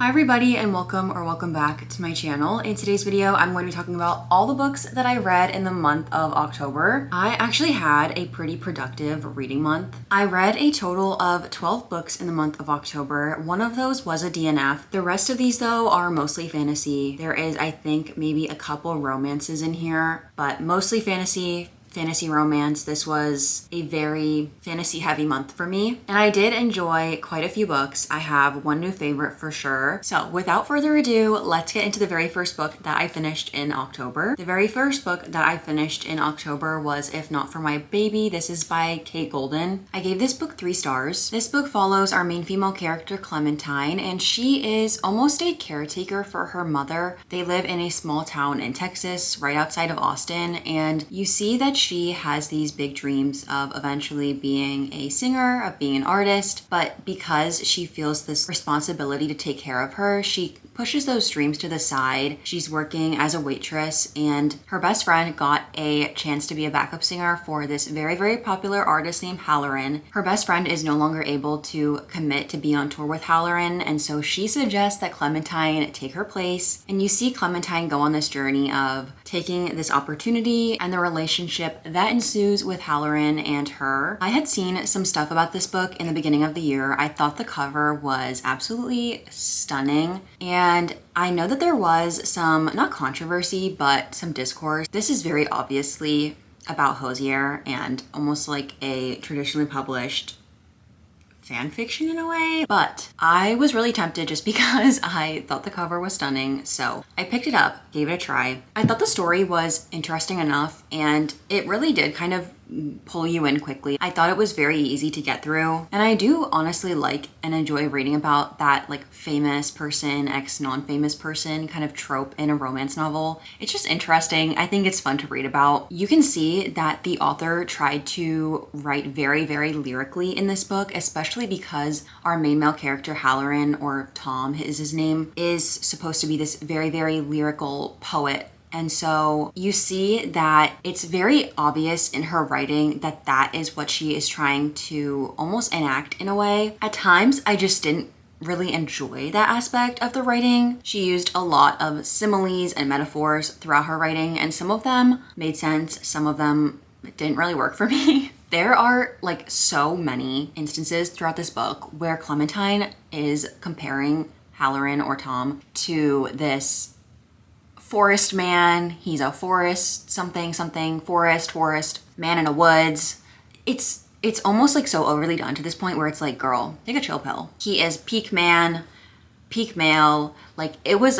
Hi everybody and welcome back to my channel. In today's video, I'm going to be talking about all the books that I read in the month of October. I actually had a pretty productive reading month. I read a total of 12 books in the month of October. One of those was a DNF. The rest of these though are mostly fantasy. There is, I think, maybe a couple romances in here, but mostly fantasy romance. This was a very fantasy heavy month for me, and I did enjoy quite a few books. I have one new favorite for sure. So without further ado, let's get into the very first book that I finished in October. The very first book that I finished in October was If Not For My Baby. This is by Kate Golden. I gave this book 3 stars. This book follows our main female character, Clementine, and she is almost a caretaker for her mother. They live in a small town in Texas, right outside of Austin, and you see that she has these big dreams of eventually being a singer, of being an artist, but because she feels this responsibility to take care of her, she pushes those dreams to the side. She's working as a waitress, and her best friend got a chance to be a backup singer for this very, very popular artist named Halloran. Her best friend is no longer able to commit to be on tour with Halloran, and so she suggests that Clementine take her place. And you see Clementine go on this journey of taking this opportunity and the relationship that ensues with Halloran and her. I had seen some stuff about this book in the beginning of the year. I thought the cover was absolutely stunning, and I know that there was some, not controversy, but some discourse. This is very obviously about Hozier and almost like a traditionally published fan fiction in a way, but I was really tempted just because I thought the cover was stunning, so I picked it up, gave it a try. I thought the story was interesting enough, and it really did kind of pull you in quickly. I thought it was very easy to get through, and I do honestly like and enjoy reading about that like famous person, ex non-famous person kind of trope in a romance novel. It's just interesting. I think it's fun to read about. You can see that the author tried to write very, very lyrically in this book, especially because our main male character, Halloran, or Tom is his name, is supposed to be this very, very lyrical poet. And so you see that it's very obvious in her writing that that is what she is trying to almost enact in a way. At times, I just didn't really enjoy that aspect of the writing. She used a lot of similes and metaphors throughout her writing, and some of them made sense, some of them didn't really work for me. There are like so many instances throughout this book where Clementine is comparing Halloran or Tom to this forest man. He's a forest something forest man in a woods. It's almost like so overly done to this point where it's like, girl, take a chill pill. He is peak man, peak male. Like it was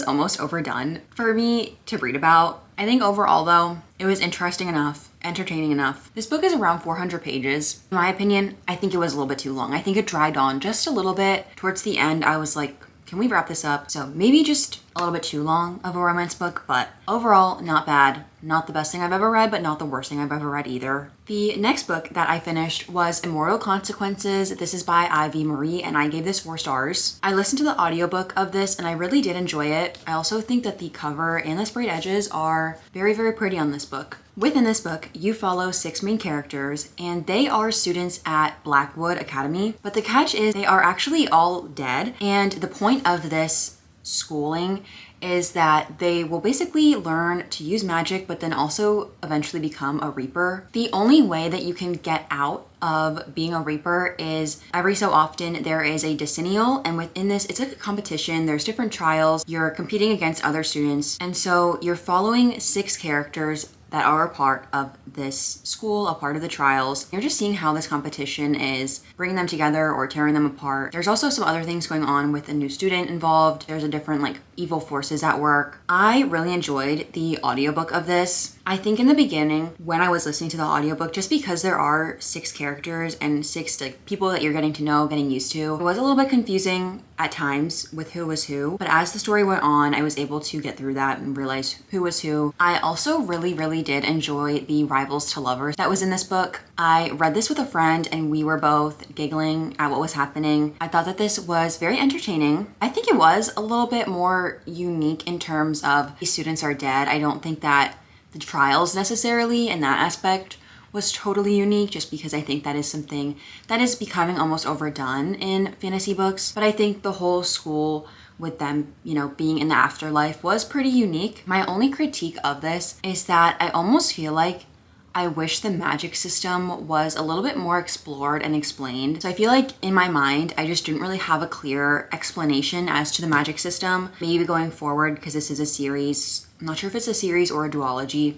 almost overdone for me to read about. I think overall though, it was interesting enough, entertaining enough. This book is around 400 pages. In my opinion, I think it was a little bit too long. I think it dragged on just a little bit. Towards the end, I was like, can we wrap this up? So maybe just a little bit too long of a romance book, but overall, not bad. Not the best thing I've ever read, but not the worst thing I've ever read either. The next book that I finished was Immortal Consequences. This is by Ivy Marie, and I gave this 4 stars. I listened to the audiobook of this, and I really did enjoy it. I also think that the cover and the sprayed edges are very, very pretty on this book. Within this book, you follow 6 main characters, and they are students at Blackwood Academy. But the catch is they are actually all dead, and the point of this schooling is that they will basically learn to use magic, but then also eventually become a reaper. The only way that you can get out of being a reaper is every so often there is a decennial, and within this it's like a competition. There's different trials. You're competing against other students, and so you're following 6 characters that are a part of this school, a part of the trials. You're just seeing how this competition is bringing them together or tearing them apart. There's also some other things going on with a new student involved. There's a different like evil forces at work. I really enjoyed the audiobook of this. I think in the beginning when I was listening to the audiobook, just because there are 6 characters and 6 like people that you're getting to know, getting used to, it was a little bit confusing at times with who was who. But as the story went on, I was able to get through that and realize who was who. I also really did enjoy the rivals to lovers that was in this book. I read this with a friend and we were both giggling at what was happening. I thought that this was very entertaining. I think it was a little bit more unique in terms of these students are dead. I don't think that the trials necessarily in that aspect was totally unique, just because I think that is something that is becoming almost overdone in fantasy books. But I think the whole school with them, being in the afterlife was pretty unique. My only critique of this is that I almost feel like I wish the magic system was a little bit more explored and explained. So I feel like in my mind, I just didn't really have a clear explanation as to the magic system. Maybe going forward, because this is a series, I'm not sure if it's a series or a duology.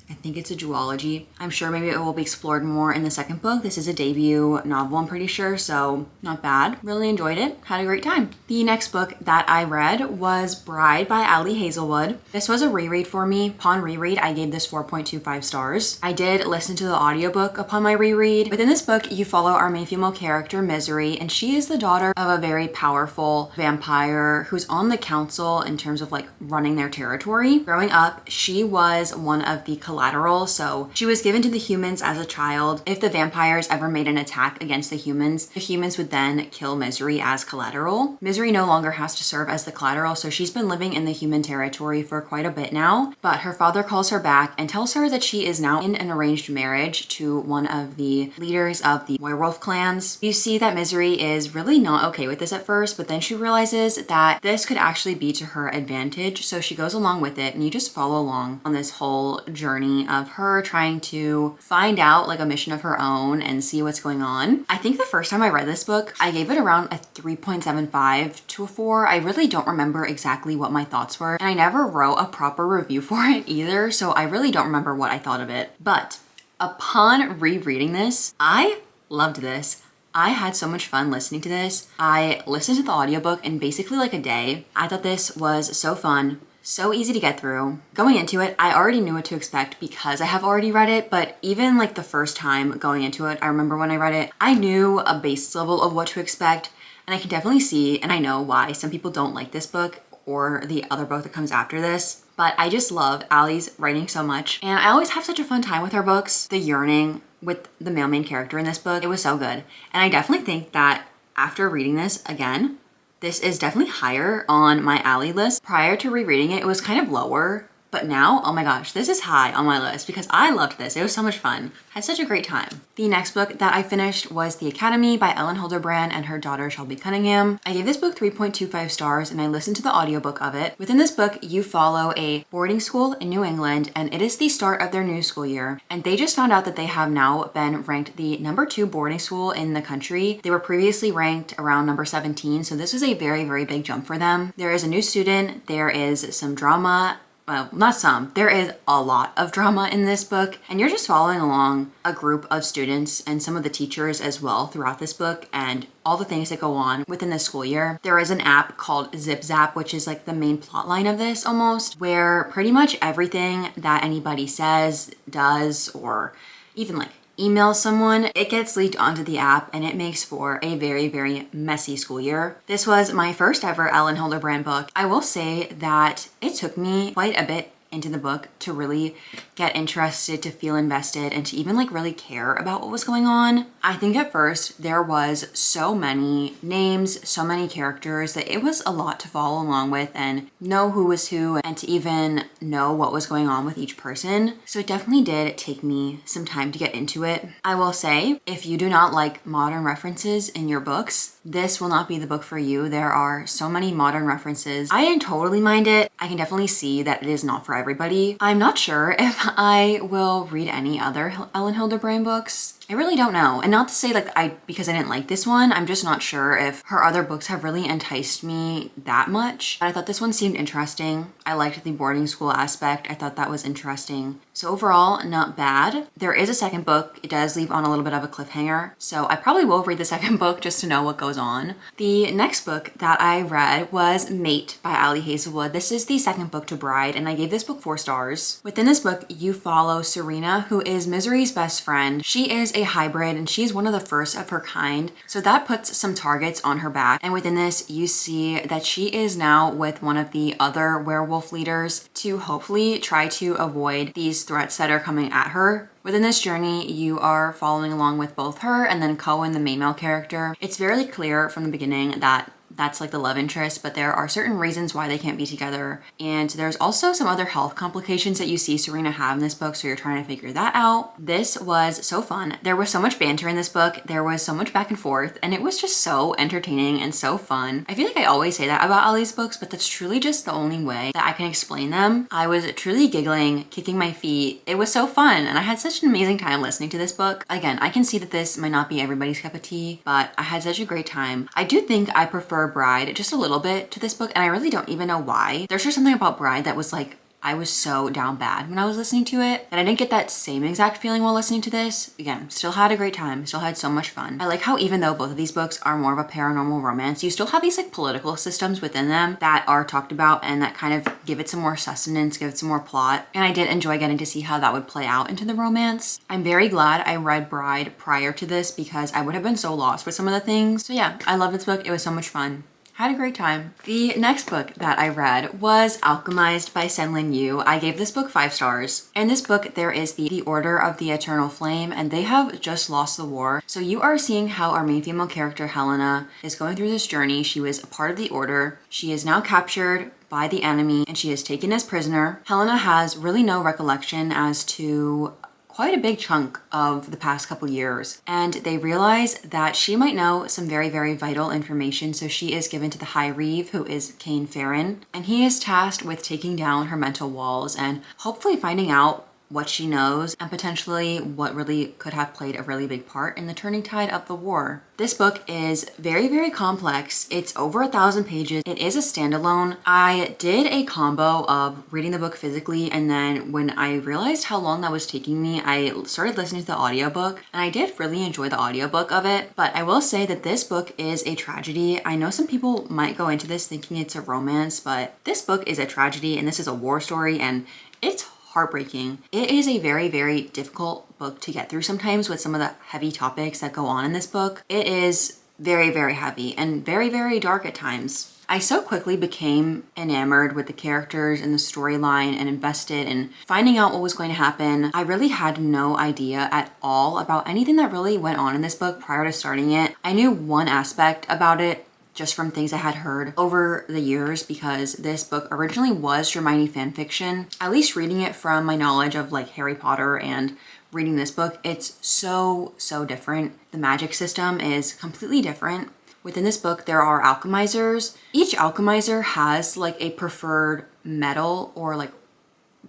I think it's a duology. I'm sure maybe it will be explored more in the second book. This is a debut novel, I'm pretty sure, so not bad. Really enjoyed it. Had a great time. The next book that I read was Bride by Ali Hazelwood. This was a reread for me. Upon reread, I gave this 4.25 stars. I did listen to the audiobook upon my reread. Within this book, you follow our main female character, Misery, and she is the daughter of a very powerful vampire who's on the council in terms of like running their territory. Growing up, she was one of the collateral, so she was given to the humans as a child. If the vampires ever made an attack against the humans would then kill Misery as collateral. Misery no longer has to serve as the collateral, so she's been living in the human territory for quite a bit now, but her father calls her back and tells her that she is now in an arranged marriage to one of the leaders of the werewolf clans. You see that Misery is really not okay with this at first, but then she realizes that this could actually be to her advantage, so she goes along with it, and you just follow along on this whole journey of her trying to find out like a mission of her own and see what's going on. I think the first time I read this book, I gave it around a 3.75 to a 4. I really don't remember exactly what my thoughts were, and I never wrote a proper review for it either, so I really don't remember what I thought of it. But upon rereading this, I loved this. I had so much fun listening to this. I listened to the audiobook in basically like a day. I thought this was so fun. So easy to get through. Going into it, I already knew what to expect because I have already read it, but even like the first time going into it, I remember when I read it, I knew a base level of what to expect, and I can definitely see and I know why some people don't like this book or the other book that comes after this. But I just love Ali's writing so much, and I always have such a fun time with her books. The yearning with the male main character in this book, it was so good. And I definitely think that after reading this again, this is definitely higher on my Ali list. Prior to rereading it, it was kind of lower, but now, oh my gosh, this is high on my list because I loved this. It was so much fun. Had such a great time. The next book that I finished was The Academy by Ellen Hilderbrand and her daughter Shelby Cunningham. I gave this book 3.25 stars and I listened to the audiobook of it. Within this book, you follow a boarding school in New England, and it is the start of their new school year. And they just found out that they have now been ranked the #2 boarding school in the country. They were previously ranked around number 17, so this was a very, very big jump for them. There is a new student, there is some drama. Well, not some, there is a lot of drama in this book, and you're just following along a group of students and some of the teachers as well throughout this book and all the things that go on within the school year. There is an app called Zip Zap, which is like the main plot line of this almost, where pretty much everything that anybody says, does, or even like email someone, it gets leaked onto the app, and it makes for a very, very messy school year. This was my first ever Ellen Hilderbrand book. I will say that it took me quite a bit into the book to really get interested, to feel invested, and to even like really care about what was going on. I think at first there was so many names, so many characters that it was a lot to follow along with and know who was who and to even know what was going on with each person. So it definitely did take me some time to get into it. I will say, if you do not like modern references in your books, this will not be the book for you. There are so many modern references. I didn't totally mind it. I can definitely see that it is not for everybody. I'm not sure if I will read any other Ellen Hilderbrand books. I really don't know. And not to say like because I didn't like this one, I'm just not sure if her other books have really enticed me that much. But I thought this one seemed interesting. I liked the boarding school aspect. I thought that was interesting. So overall, not bad. There is a second book. It does leave on a little bit of a cliffhanger. So I probably will read the second book just to know what goes on. The next book that I read was Mate by Ali Hazelwood. This is the second book to Bride, and I gave this book 4 stars. Within this book, you follow Serena, who is Misery's best friend. She is a hybrid and she's one of the first of her kind, so that puts some targets on her back. And within this, you see that she is now with one of the other werewolf leaders to hopefully try to avoid these threats that are coming at her. Within this journey, you are following along with both her and then Cohen, the main male character. It's very clear from the beginning that that's like the love interest, but there are certain reasons why they can't be together. And there's also some other health complications that you see Serena have in this book, so you're trying to figure that out. This was so fun. There was so much banter in this book. There was so much back and forth, and it was just so entertaining and so fun. I feel like I always say that about all these books, but that's truly just the only way that I can explain them. I was truly giggling, kicking my feet. It was so fun, and I had such an amazing time listening to this book. Again, I can see that this might not be everybody's cup of tea, but I had such a great time. I do think I prefer Bride just a little bit to this book, and I really don't even know why. There's just something about Bride that was like, I was so down bad when I was listening to it, and I didn't get that same exact feeling while listening to this. Again, still had a great time, still had so much fun. I like how even though both of these books are more of a paranormal romance, you still have these like political systems within them that are talked about and that kind of give it some more sustenance, give it some more plot. And I did enjoy getting to see how that would play out into the romance. I'm very glad I read Bride prior to this because I would have been so lost with some of the things. So yeah, I love this book. It was so much fun. Had a great time. The next book that I read was Alchemized by Senlin Yu. I gave this book 5 stars. In this book, there is the Order of the Eternal Flame, and they have just lost the war. So you are seeing how our main female character, Helena, is going through this journey. She was a part of the Order. She is now captured by the enemy, and she is taken as prisoner. Helena has really no recollection as to quite a big chunk of the past couple years, and they realize that she might know some very, very vital information, so she is given to the High Reeve, who is Kane Farron, and he is tasked with taking down her mental walls and hopefully finding out what she knows and potentially what really could have played a really big part in the turning tide of the war. This book is very, very complex. It's over 1,000 pages. It is a standalone. I did a combo of reading the book physically, and then when I realized how long that was taking me, I started listening to the audiobook, and I did really enjoy the audiobook of it. But I will say that this book is a tragedy. I know some people might go into this thinking it's a romance, but this book is a tragedy, and this is a war story, and it's heartbreaking. It is a very, very difficult book to get through sometimes with some of the heavy topics that go on in this book. It is very, very heavy and very, very dark at times. I so quickly became enamored with the characters and the storyline and invested in finding out what was going to happen. I really had no idea at all about anything that really went on in this book prior to starting it. I knew one aspect about it just from things I had heard over the years, because this book originally was Hermione fan fiction. At least reading it from my knowledge of like Harry Potter and reading this book, it's so different. The magic system is completely different. Within this book, there are alchemizers. Each alchemizer has like a preferred metal or like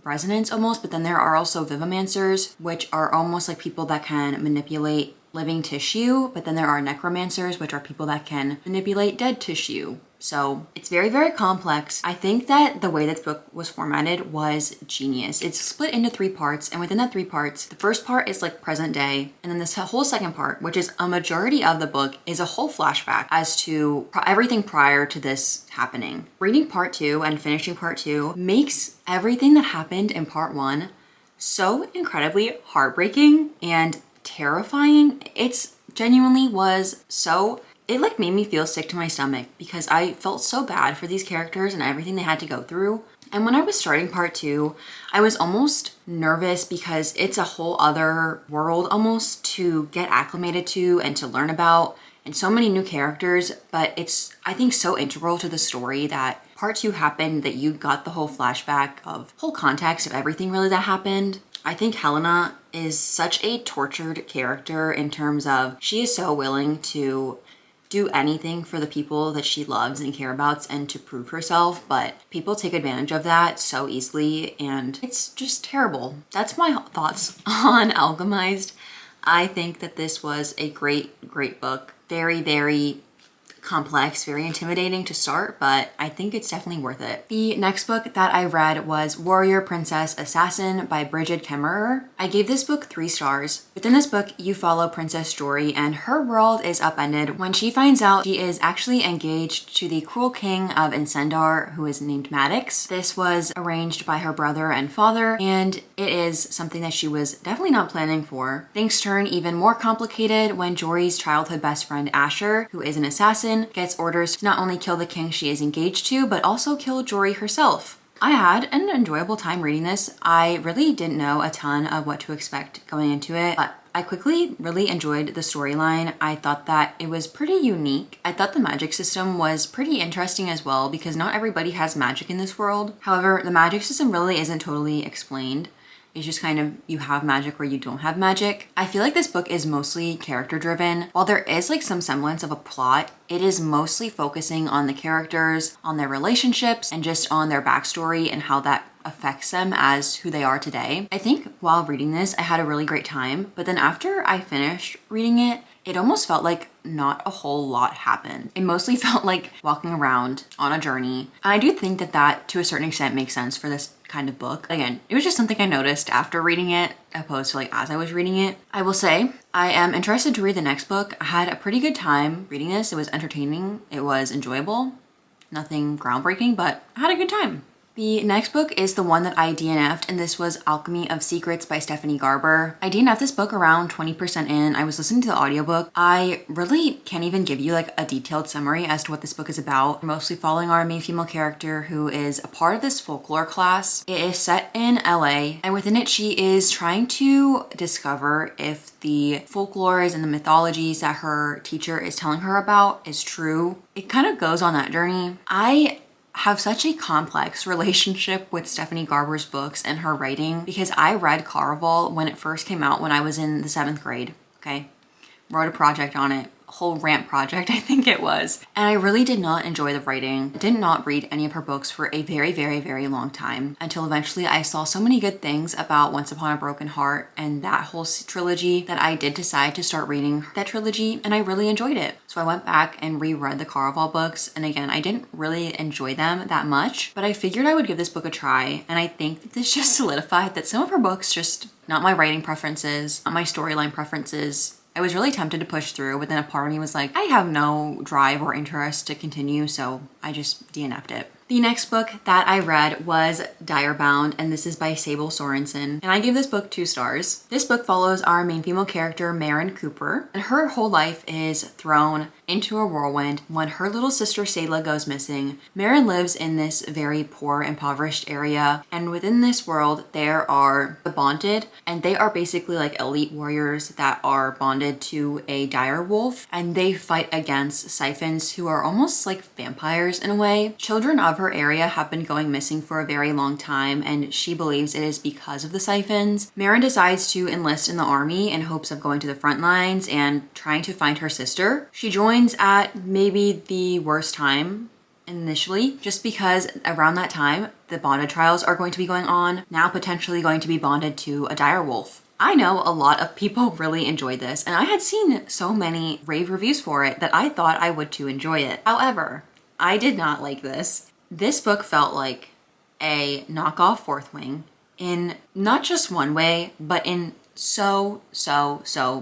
resonance almost, but then there are also vivimancers, which are almost like people that can manipulate living tissue, but then there are necromancers, which are people that can manipulate dead tissue. So it's very, very complex. I think that the way this book was formatted was genius. It's split into 3 parts, and within that 3 parts, the first part is like present day, and then this whole second part, which is a majority of the book, is a whole flashback as to everything prior to this happening. Reading part 2 and finishing part 2 makes everything that happened in part 1 so incredibly heartbreaking and terrifying. It's genuinely was so, it like made me feel sick to my stomach because I felt so bad for these characters and everything they had to go through. And when I was starting part 2, I was almost nervous because it's a whole other world almost to get acclimated to and to learn about, and so many new characters, but it's, I think, so integral to the story that part 2 happened, that you got the whole flashback of whole context of everything really that happened. I think Helena is such a tortured character in terms of she is so willing to do anything for the people that she loves and care about and to prove herself, but people take advantage of that so easily, and it's just terrible. That's my thoughts on Alchemized. I think that this was a great book. Very, very complex, very intimidating to start, but I think it's definitely worth it. The next book that I read was Warrior Princess Assassin by Brigid Kemmerer. I gave this book 3 stars. Within this book, you follow Princess Jory, and her world is upended when she finds out she is actually engaged to the cruel king of Incendar, who is named Maddox. This was arranged by her brother and father, and it is something that she was definitely not planning for. Things turn even more complicated when Jory's childhood best friend Asher, who is an assassin, gets orders to not only kill the king she is engaged to, but also kill Jory herself. I had an enjoyable time reading this. I really didn't know a ton of what to expect going into it, but I quickly really enjoyed the storyline. I thought that it was pretty unique. I thought the magic system was pretty interesting as well because not everybody has magic in this world. However, the magic system really isn't totally explained. It's just kind of you have magic or you don't have magic. I feel like this book is mostly character driven. While there is like some semblance of a plot, it is mostly focusing on the characters, on their relationships, and just on their backstory and how that affects them as who they are today. I think while reading this, I had a really great time, but then after I finished reading it, it almost felt like not a whole lot happened. It mostly felt like walking around on a journey. And I do think that that to a certain extent makes sense for this kind of book. Again, it was just something I noticed after reading it opposed to like as I was reading it. I will say I am interested to read the next book. I had a pretty good time reading this. It was entertaining. It was enjoyable. Nothing groundbreaking, but I had a good time. The next book is the one that I DNF'd, and this was Alchemy of Secrets by Stephanie Garber. I DNF'd this book around 20% in. I was listening to the audiobook. I really can't even give you like a detailed summary as to what this book is about. We're mostly following our main female character who is a part of this folklore class. It is set in LA, and within it she is trying to discover if the folklores and the mythologies that her teacher is telling her about is true. It kind of goes on that journey. I have such a complex relationship with Stephanie Garber's books and her writing because I read Caraval when it first came out when I was in the 7th grade, okay? Wrote a project on it, a whole rant project I think it was. And I really did not enjoy the writing. I did not read any of her books for a very, very, very long time until eventually I saw so many good things about Once Upon a Broken Heart and that whole trilogy that I did decide to start reading that trilogy and I really enjoyed it. So I went back and reread the Caraval books, and again, I didn't really enjoy them that much, but I figured I would give this book a try, and I think that this just solidified that some of her books just not my writing preferences, not my storyline preferences. I was really tempted to push through, but then a part of me was like, I have no drive or interest to continue, so I just DNF'd it. The next book that I read was Direbound, and this is by Sable Sorensen, and I gave this book 2 stars. This book follows our main female character, Maren Cooper, and her whole life is thrown into a whirlwind when her little sister Sayla goes missing. Maren lives in this very poor, impoverished area, and within this world, there are the bonded, and they are basically like elite warriors that are bonded to a dire wolf, and they fight against siphons who are almost like vampires in a way. Children of her area have been going missing for a very long time, and she believes it is because of the siphons. Maren decides to enlist in the army in hopes of going to the front lines and trying to find her sister. She joins at maybe the worst time initially, just because around that time, the bonded trials are going to be going on, now potentially going to be bonded to a dire wolf. I know a lot of people really enjoyed this, and I had seen so many rave reviews for it that I thought I would too enjoy it. However, I did not like this. This book felt like a knockoff Fourth Wing in not just one way, but in so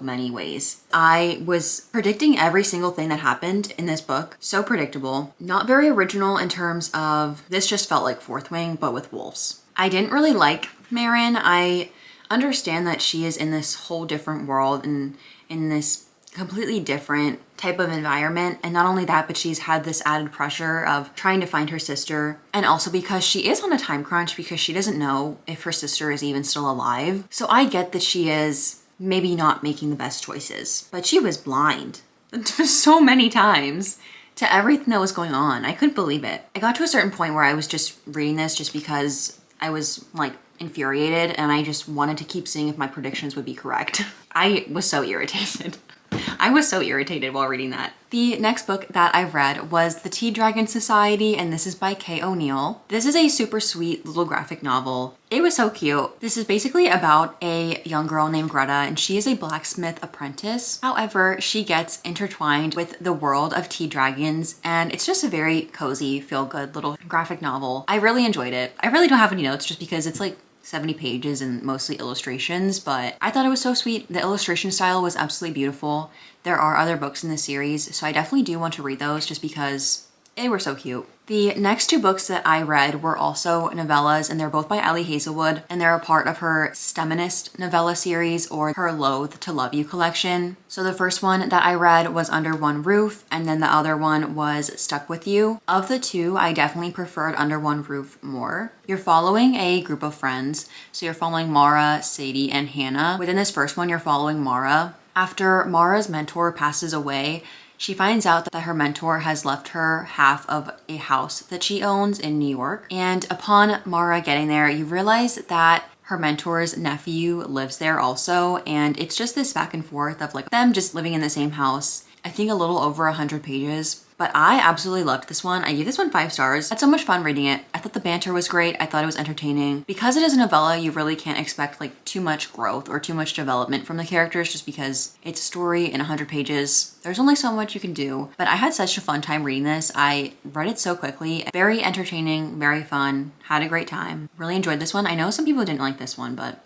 many ways. I was predicting every single thing that happened in this book. So predictable. Not very original in terms of this just felt like Fourth Wing, but with wolves. I didn't really like Maren. I understand that she is in this whole different world and in this completely different type of environment, and not only that, but she's had this added pressure of trying to find her sister, and also because she is on a time crunch because she doesn't know if her sister is even still alive. So I get that she is maybe not making the best choices, but she was blind so many times to everything that was going on. I couldn't believe it. I got to a certain point where I was just reading this just because I was like infuriated and I just wanted to keep seeing if my predictions would be correct. I was so irritated. I was so irritated while reading that. The next book that I read was The Tea Dragon Society, and this is by Kay O'Neill. This is a super sweet little graphic novel. It was so cute. This is basically about a young girl named Greta, and she is a blacksmith apprentice. However, she gets intertwined with the world of tea dragons, and it's just a very cozy, feel-good little graphic novel. I really enjoyed it. I really don't have any notes just because it's like 70 pages and mostly illustrations, but I thought it was so sweet. The illustration style was absolutely beautiful. There are other books in the series, so I definitely do want to read those just because They were so cute. The next two books that I read were also novellas, and they're both by Ali Hazelwood, and they're a part of her STEMinist novella series or her Loathe to Love You collection. So the first one that I read was Under One Roof, and then the other one was Stuck With You. Of the two, I definitely preferred Under One Roof more. You're following a group of friends, so you're following Mara, Sadie, and Hannah. Within this first one, you're following Mara. After Mara's mentor passes away, she finds out that her mentor has left her half of a house that she owns in New York. And upon Mara getting there, you realize that her mentor's nephew lives there also. And it's just this back and forth of like them just living in the same house. I think a little over 100 pages. But I absolutely loved this one. I gave this one 5 stars. I had so much fun reading it. I thought the banter was great. I thought it was entertaining. Because it is a novella, you really can't expect like too much growth or too much development from the characters just because it's a story in 100 pages. There's only so much you can do. But I had such a fun time reading this. I read it so quickly. Very entertaining, very fun. Had a great time. Really enjoyed this one. I know some people didn't like this one, but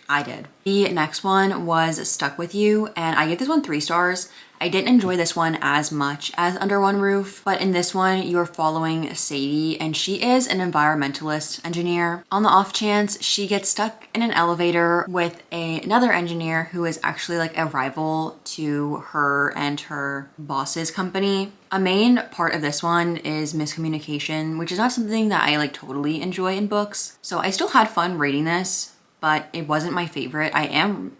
I did. The next one was Stuck With You, and I gave this one 3 stars. I didn't enjoy this one as much as Under One Roof, but in this one, you're following Sadie, and she is an environmentalist engineer. On the off chance, she gets stuck in an elevator with another engineer who is actually like a rival to her and her boss's company. A main part of this one is miscommunication, which is not something that I like totally enjoy in books. So I still had fun reading this, but it wasn't my favorite. I am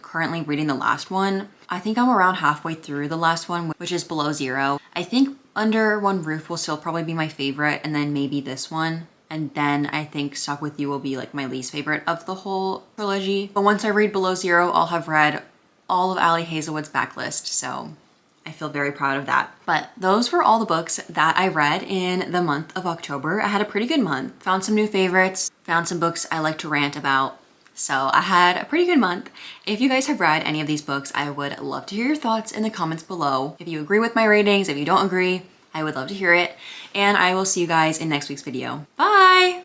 currently reading the last one. I think I'm around halfway through the last one, which is Below Zero. I think Under One Roof will still probably be my favorite, and then maybe this one. And then I think Stuck With You will be like my least favorite of the whole trilogy. But once I read Below Zero, I'll have read all of Ali Hazelwood's backlist, so I feel very proud of that. But those were all the books that I read in the month of October. I had a pretty good month. Found some new favorites, found some books I like to rant about. So I had a pretty good month. If you guys have read any of these books, I would love to hear your thoughts in the comments below. If you agree with my ratings, if you don't agree, I would love to hear it. And I will see you guys in next week's video. Bye!